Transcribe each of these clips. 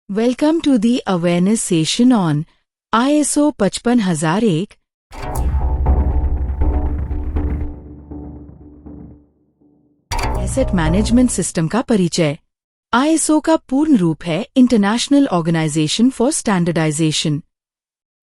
Welcome to the awareness session on ISO 55001 asset management system का परिचय। ISO का पूर्ण रूप है international organisation for standardisation.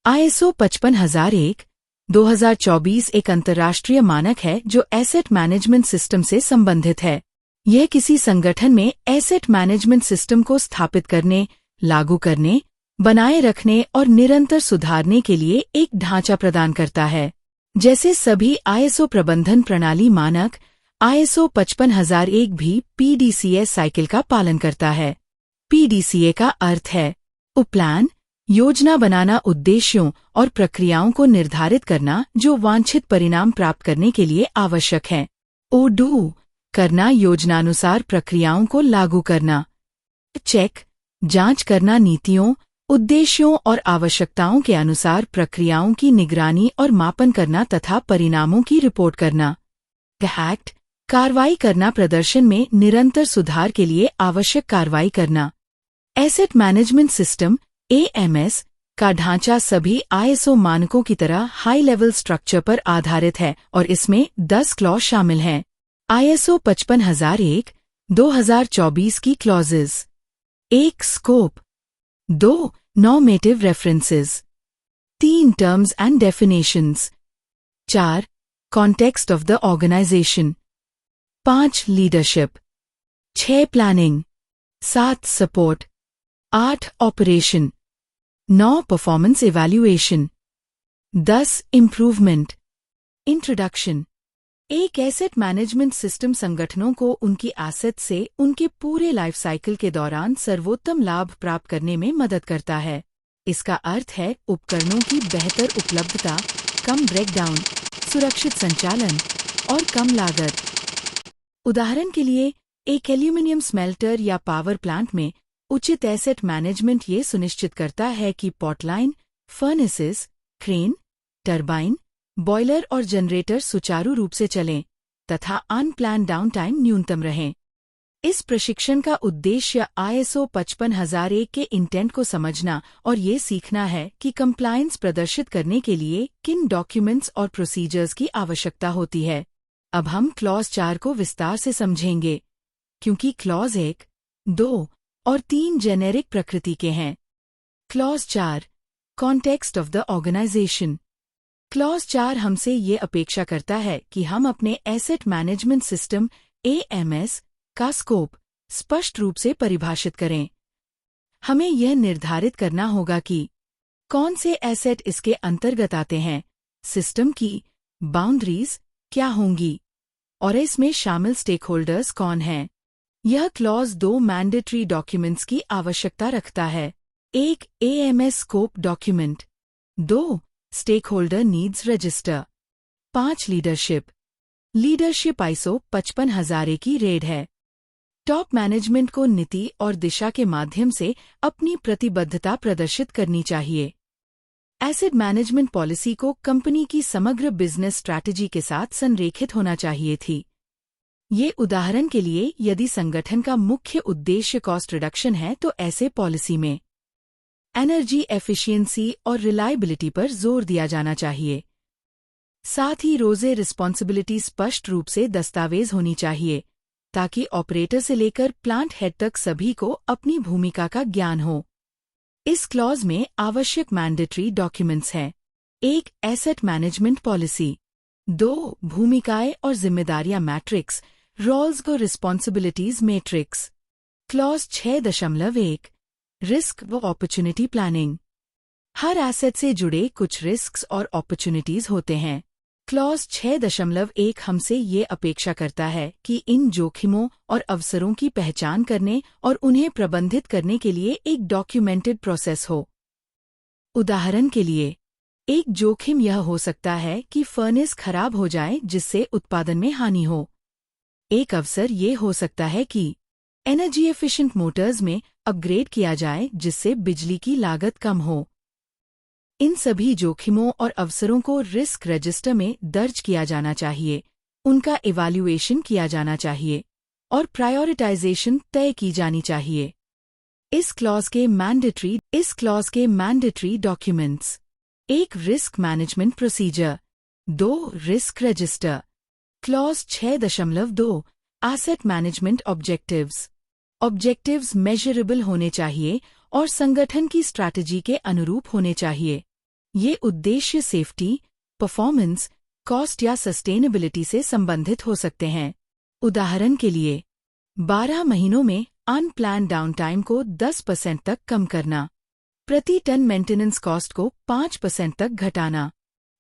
ISO 55001 2024 एक अंतर्राष्ट्रीय मानक है जो एसेट मैनेजमेंट सिस्टम से संबंधित है। यह किसी संगठन में एसेट मैनेजमेंट सिस्टम को स्थापित करने, लागू करने, बनाए रखने और निरंतर सुधारने के लिए एक ढांचा प्रदान करता है। जैसे सभी ISO प्रबंधन प्रणाली मानक, ISO 55001 भी PDCA साइकिल का पालन करता है। PDCA का अर्थ है प्लान, योजना बनाना, उद्देश्यों और प्रक्रियाओं को निर्धारित करना जो वांछित परिणाम प्राप्त करने के लिए आवश्यक है। डू करना, योजनानुसार प्रक्रियाओं को लागू करना। चेक जांच करना, नीतियों, उद्देश्यों और आवश्यकताओं के अनुसार प्रक्रियाओं की निगरानी और मापन करना तथा परिणामों की रिपोर्ट करना। एक्ट कार्रवाई करना, प्रदर्शन में निरंतर सुधार के लिए आवश्यक कार्रवाई करना। एसेट मैनेजमेंट सिस्टम AMS का ढांचा सभी ISO मानकों की तरह हाई लेवल स्ट्रक्चर पर आधारित है और इसमें 10 क्लॉज शामिल हैं। ISO 55001 2024 की clauses: 1 scope, 2 normative references, 3 terms and definitions, 4 context of the organisation, 5 leadership, 6 planning, 7 support, 8 operation, 9 performance evaluation, 10 improvement. Introduction. एक एसेट मैनेजमेंट सिस्टम संगठनों को उनकी एसेट से उनके पूरे लाइफ साइकिल के दौरान सर्वोत्तम लाभ प्राप्त करने में मदद करता है। इसका अर्थ है उपकरणों की बेहतर उपलब्धता, कम ब्रेकडाउन, सुरक्षित संचालन और कम लागत। उदाहरण के लिए, एक एल्यूमीनियम स्मेल्टर या पावर प्लांट में उचित एसेट मैनेजमेंट ये सुनिश्चित करता है कि पॉटलाइन, फर्नेसेस, क्रेन, टरबाइन, बॉयलर और जनरेटर सुचारू रूप से चलें तथा अनप्लान्ड डाउनटाइम न्यूनतम रहें। इस प्रशिक्षण का उद्देश्य ISO 55001 के इंटेंट को समझना और ये सीखना है कि कंप्लायंस प्रदर्शित करने के लिए किन डॉक्यूमेंट्स और प्रोसीजर्स की आवश्यकता होती है। अब हम क्लॉज 4 को विस्तार से समझेंगे, क्योंकि क्लॉज 1, 2 और 3 जेनेरिक प्रकृति के हैं। Clause 4 context of the organisation. Clause 4 हमसे ये अपेक्षा करता है कि हम अपने एसेट मैनेजमेंट सिस्टम AMS का स्कोप स्पष्ट रूप से परिभाषित करें। हमें यह निर्धारित करना होगा कि कौन से एसेट इसके अंतर्गत आते हैं, सिस्टम की बाउंड्रीज क्या होंगी और इसमें शामिल स्टेकहोल्डर्स कौन हैं। यह क्लॉज 2 मैंडेटरी डॉक्यूमेंट्स की आवश्यकता रखता है। 1 AMS scope document, 2 stakeholder needs register, 5 leadership ISO 55001 की रेड है। टॉप मैनेजमेंट को नीति और दिशा के माध्यम से अपनी प्रतिबद्धता प्रदर्शित करनी चाहिए। एसेट मैनेजमेंट पॉलिसी को कंपनी की समग्र बिजनेस स्ट्रैटेजी के साथ संरेखित होना चाहिए थी। ये उदाहरण के लिए, यदि संगठन का मुख्य उद्देश्य कॉस्ट रिडक्शन है तो ऐसे पॉलिसी में एनर्जी एफिशिएंसी और रिलायबिलिटी पर जोर दिया जाना चाहिए। साथ ही रोजे रिस्पॉन्सिबिलिटी स्पष्ट रूप से दस्तावेज होनी चाहिए ताकि ऑपरेटर से लेकर प्लांट हेड तक सभी को अपनी भूमिका का ज्ञान हो। इस क्लॉज में आवश्यक मैंडेटरी डॉक्यूमेंट्स हैं: 1 एसेट मैनेजमेंट पॉलिसी, 2 भूमिकाएं और जिम्मेदारियां मैट्रिक्स, रोल्स को रिस्पॉन्सिबिलिटीज मैट्रिक्स। क्लॉज 6.1 रिस्क व अपॉर्चुनिटी प्लानिंग। हर एसेट से जुड़े कुछ रिस्क्स और अपॉर्चुनिटीज होते हैं। क्लॉज 6.1 हमसे ये अपेक्षा करता है कि इन जोखिमों और अवसरों की पहचान करने और उन्हें प्रबंधित करने के लिए एक डॉक्यूमेंटेड प्रोसेस हो। उदाहरण के लिए, एक जोखिम यह हो सकता है कि फर्नेस खराब हो जाए जिससे उत्पादन में हानि हो। एक अवसर ये हो सकता है कि एनर्जी एफिशिएंट मोटर्स में अपग्रेड किया जाए जिससे बिजली की लागत कम हो। इन सभी जोखिमों और अवसरों को रिस्क रजिस्टर में दर्ज किया जाना चाहिए, उनका इवैल्यूएशन किया जाना चाहिए और प्रायोरिटाइजेशन तय की जानी चाहिए। इस क्लॉज के mandatory documents: 1. Risk management procedure. 2. Risk register. Clause 6.2 asset management objectives measurable होने चाहिए और संगठन की स्ट्रैटेजी के अनुरूप होने चाहिए। ये उद्देश्य सेफ्टी, परफॉर्मेंस, कॉस्ट या सस्टेनेबिलिटी से संबंधित हो सकते हैं। उदाहरण के लिए 12 महीनों में अनप्लान डाउनटाइम को 10% तक कम करना, प्रति टन मेंटेनेंस कॉस्ट को 5% तक घटाना।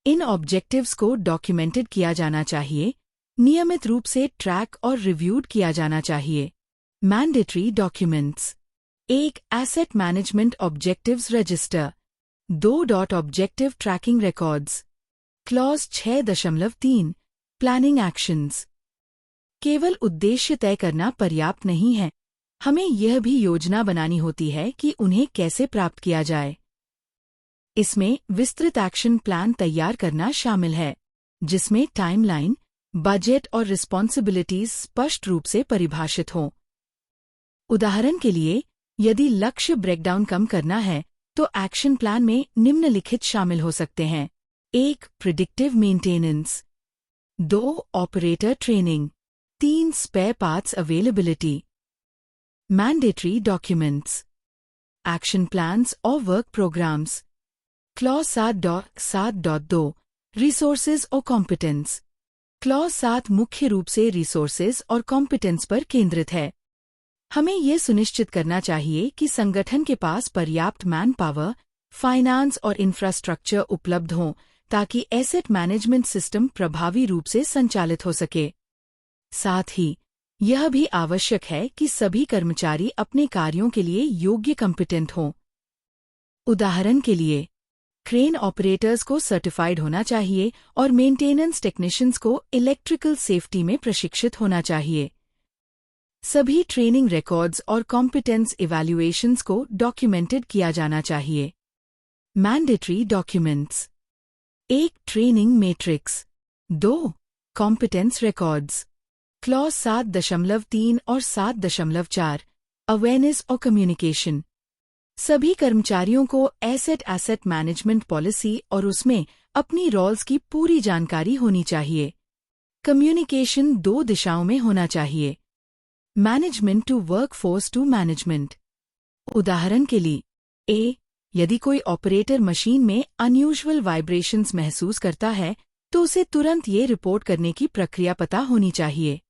इन ऑब्जेक्टिव्स को डॉक्यूमेंटेड किया जाना चाहिए, नियमित रूप से ट्रैक और रिव्यूड किया जाना चाहिए। Mandatory documents: 1. Asset management objectives register. 2. Objective tracking records. Clause 6.3 planning actions. केवल उद्देश्य तय करना पर्याप्त नहीं है, हमें यह भी योजना बनानी होती है कि उन्हें कैसे प्राप्त किया जाए। इसमें विस्तृत एक्शन प्लान तैयार करना शामिल है, जिसमें टाइमलाइन, बजट और रिस्पॉन्सिबिलिटीज स्पष्ट रूप से परिभाषित हों। उदाहरण के लिए, यदि लक्ष्य ब्रेकडाउन कम करना है, तो एक्शन प्लान में निम्नलिखित शामिल हो सकते हैं: 1. Predictive maintenance. 2. Operator training. 3. Spare parts availability. Mandatory documents: action plans और वर्क प्रोग्राम्स। क्लॉज 7.2 रिसोर्सेज और कॉम्पिटेंस। क्लॉज 7 मुख्य रूप से रिसोर्सेज और कॉम्पिटेंस पर केंद्रित है। हमें यह सुनिश्चित करना चाहिए कि संगठन के पास पर्याप्त मैन पावर, फाइनेंस और इंफ्रास्ट्रक्चर उपलब्ध हों ताकि एसेट मैनेजमेंट सिस्टम प्रभावी रूप से संचालित हो सके। साथ ही यह भी आवश्यक है कि सभी कर्मचारी अपने कार्यों के लिए योग्य कॉम्पिटेंट हों। उदाहरण के लिए, क्रेन ऑपरेटर्स को सर्टिफाइड होना चाहिए और मेंटेनेंस टेक्नीशियंस को इलेक्ट्रिकल सेफ्टी में प्रशिक्षित होना चाहिए। सभी ट्रेनिंग रिकॉर्ड्स और कॉम्पिटेंस इवैल्यूएशंस को डॉक्यूमेंटेड किया जाना चाहिए। Mandatory documents: 1. Training matrix. 2. Competence records. Clause 7.3 और 7.4 अवेयरनेस और कम्युनिकेशन। सभी कर्मचारियों को एसेट मैनेजमेंट पॉलिसी और उसमें अपनी रोल्स की पूरी जानकारी होनी चाहिए। कम्युनिकेशन 2 दिशाओं में होना चाहिए: management to workforce to management. उदाहरण के लिए, ए. यदि कोई ऑपरेटर मशीन में अनयूजुअल वाइब्रेशंस महसूस करता है तो उसे तुरंत ये रिपोर्ट करने की प्रक्रिया पता होनी चाहिए।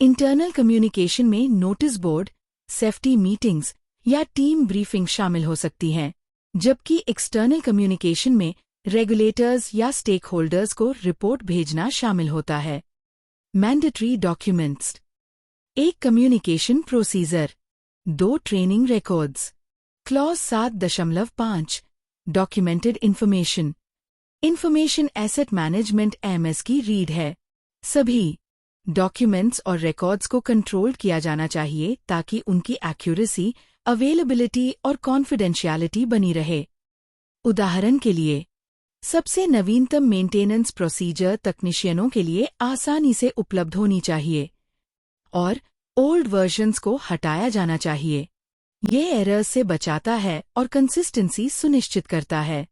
इंटरनल कम्युनिकेशन में नोटिस बोर्ड, सेफ्टी मीटिंग्स या टीम ब्रीफिंग शामिल हो सकती हैं, जबकि एक्सटर्नल कम्युनिकेशन में रेगुलेटर्स या स्टेक होल्डर्स को रिपोर्ट भेजना शामिल होता है। Mandatory documents: 1. Communication procedure. 2. Training records. Clause 7.5 documented information. Information asset management MS की रीड है। सभी डॉक्यूमेंट्स और रिकॉर्ड्स को कंट्रोल किया जाना चाहिए ताकि उनकी एक्यूरेसी, अवेलेबिलिटी और कॉन्फिडेंशियलिटी बनी रहे। उदाहरण के लिए, सबसे नवीनतम मेंटेनेंस प्रोसीजर तकनीशियनों के लिए आसानी से उपलब्ध होनी चाहिए और ओल्ड वर्जन्स को हटाया जाना चाहिए। ये एरर्स से बचाता है और कंसिस्टेंसी सुनिश्चित करता है।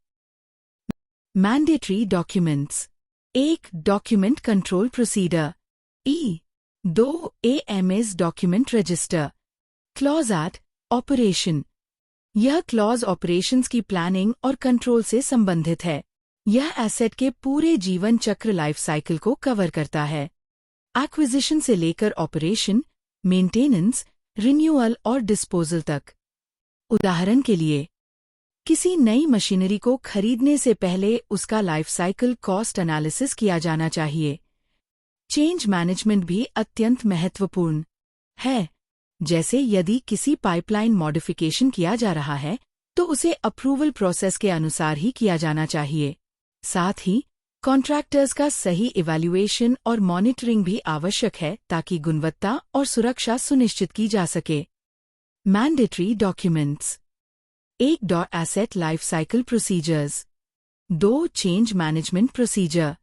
Mandatory documents: 1. Document control procedure. 2. AMS document register. Clause 8 operation. यह क्लॉज ऑपरेशंस की प्लानिंग और कंट्रोल से संबंधित है। यह एसेट के पूरे जीवन चक्र लाइफ साइकिल को कवर करता है, एक्विजिशन से लेकर ऑपरेशन, मेंटेनेंस, रिन्यूअल और डिस्पोजल तक। उदाहरण के लिए, किसी नई मशीनरी को खरीदने से पहले उसका लाइफ साइकिल कॉस्ट एनालिसिस किया जाना चाहिए। चेंज मैनेजमेंट भी अत्यंत महत्वपूर्ण है, जैसे यदि किसी पाइपलाइन मॉडिफिकेशन किया जा रहा है तो उसे अप्रूवल प्रोसेस के अनुसार ही किया जाना चाहिए। साथ ही कॉन्ट्रैक्टर्स का सही इवैल्यूएशन और मॉनिटरिंग भी आवश्यक है ताकि गुणवत्ता और सुरक्षा सुनिश्चित की जा सके। Mandatory documents: 1. Asset life cycle procedures. 2. Change management procedure.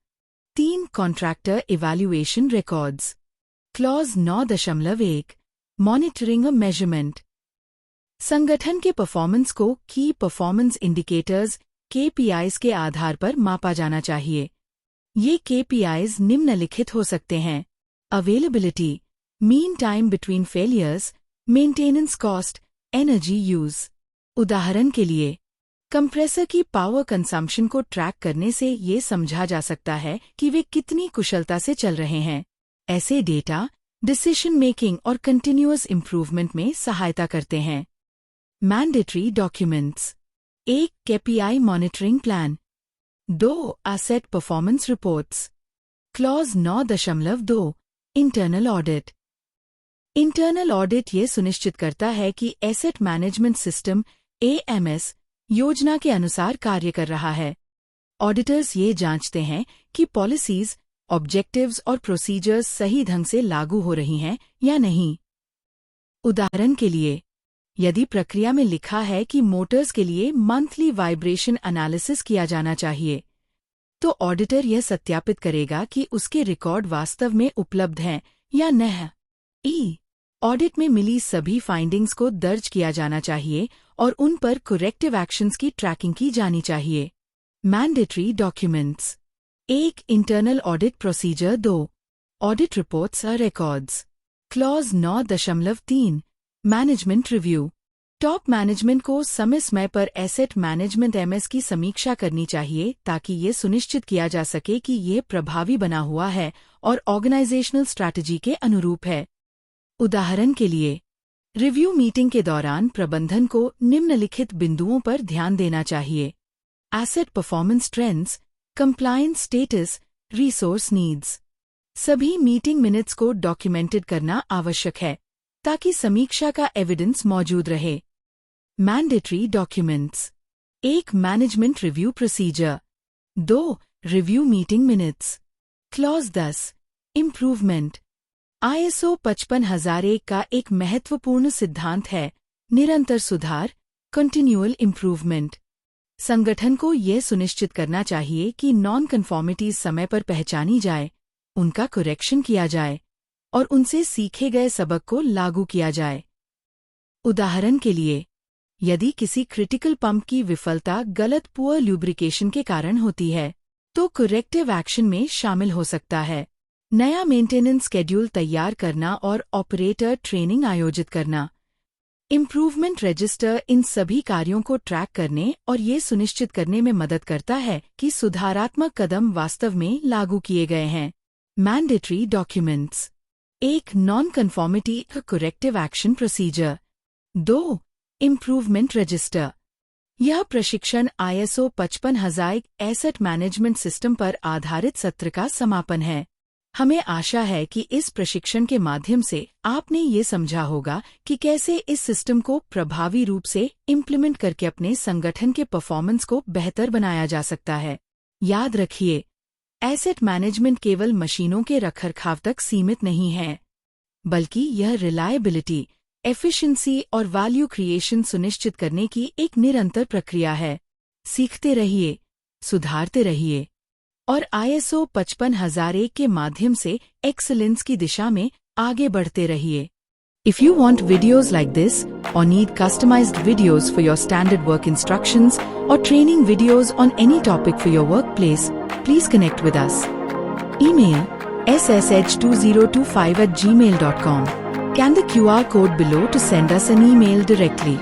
3. Contractor evaluation records. Clause 9.1 monitoring और मेजरमेंट। संगठन के परफॉर्मेंस को की परफॉर्मेंस इंडिकेटर्स KPIs के आधार पर मापा जाना चाहिए। ये KPIs निम्नलिखित हो सकते हैं: availability, mean time between failures, maintenance cost, energy use. उदाहरण के लिए, कंप्रेसर की पावर कंजम्पशन को ट्रैक करने से ये समझा जा सकता है कि वे कितनी कुशलता से चल रहे हैं। ऐसे डेटा डिसीजन मेकिंग और कंटिन्यूअस इंप्रूवमेंट में सहायता करते हैं। Mandatory documents: 1. KPI monitoring plan, 2. Asset performance reports. Clause 9.2 internal audit. Internal audit ये सुनिश्चित करता है कि एसेट मैनेजमेंट सिस्टम AMS योजना के अनुसार कार्य कर रहा है। ऑडिटर्स ये जांचते हैं कि पॉलिसीज, ऑब्जेक्टिव्स और प्रोसीजर्स सही ढंग से लागू हो रही हैं या नहीं। उदाहरण के लिए, यदि प्रक्रिया में लिखा है कि मोटर्स के लिए मंथली वाइब्रेशन एनालिसिस किया जाना चाहिए, तो ऑडिटर यह सत्यापित करेगा कि उसके रिकॉर्ड वास्तव में उपलब्ध हैं या नहीं। ऑडिट में मिली सभी फाइंडिंग्स को दर्ज किया जाना चाहिए और उन पर करेक्टिव एक्शंस की ट्रैकिंग की जानी चाहिए। Mandatory documents: 1. Internal audit procedure, 2. Audit reports और records. Clause 9.3 management review. Top management को समय समय पर एसेट मैनेजमेंट MS की समीक्षा करनी चाहिए ताकि ये सुनिश्चित किया जा सके कि ये प्रभावी बना हुआ है और ऑर्गेनाइजेशनल स्ट्रैटेजी के अनुरूप है। उदाहरण के लिए, रिव्यू मीटिंग के दौरान प्रबंधन को निम्नलिखित बिंदुओं पर ध्यान देना चाहिए: asset performance trends, compliance status, resource needs. सभी मीटिंग मिनट्स को डॉक्यूमेंटेड करना आवश्यक है ताकि समीक्षा का एविडेंस मौजूद रहे। Mandatory documents: 1. Management review procedure, 2. Review meeting minutes. Clause 10 improvement. ISO 55001 का एक महत्वपूर्ण सिद्धांत है निरंतर सुधार, कंटिन्यूअल इम्प्रूवमेंट। संगठन को यह सुनिश्चित करना चाहिए कि नॉन कन्फॉर्मिटीज समय पर पहचानी जाए, उनका करेक्शन किया जाए और उनसे सीखे गए सबक को लागू किया जाए। उदाहरण के लिए, यदि किसी क्रिटिकल पंप की विफलता गलत पुअर ल्यूब्रिकेशन के कारण होती है, तो करेक्टिव एक्शन में शामिल हो सकता है। नया मेंटेनेंस शेड्यूल तैयार करना और ऑपरेटर ट्रेनिंग आयोजित करना। इम्प्रूवमेंट रजिस्टर इन सभी कार्यों को ट्रैक करने और ये सुनिश्चित करने में मदद करता है कि सुधारात्मक कदम वास्तव में लागू किए गए हैं। Mandatory documents: 1. Non conformity corrective action procedure, 2. Improvement register. यह प्रशिक्षण ISO 55001 एसेट मैनेजमेंट सिस्टम पर आधारित सत्र का समापन है। हमें आशा है कि इस प्रशिक्षण के माध्यम से आपने ये समझा होगा कि कैसे इस सिस्टम को प्रभावी रूप से इम्प्लीमेंट करके अपने संगठन के परफॉर्मेंस को बेहतर बनाया जा सकता है। याद रखिए, एसेट मैनेजमेंट केवल मशीनों के रखरखाव तक सीमित नहीं है, बल्कि यह रिलायबिलिटी, एफिशिएंसी और वैल्यू क्रिएशन सुनिश्चित करने की एक निरंतर प्रक्रिया है। सीखते रहिए, सुधारते रहिए और ISO 55001 के माध्यम से एक्सीलेंस की दिशा में आगे बढ़ते रहिए। If you want videos like this or need customized videos for your standard work instructions or training videos on any topic for your workplace, please connect with us. Email ssh2025@gmail.com. Scan the QR code below to send us an email directly.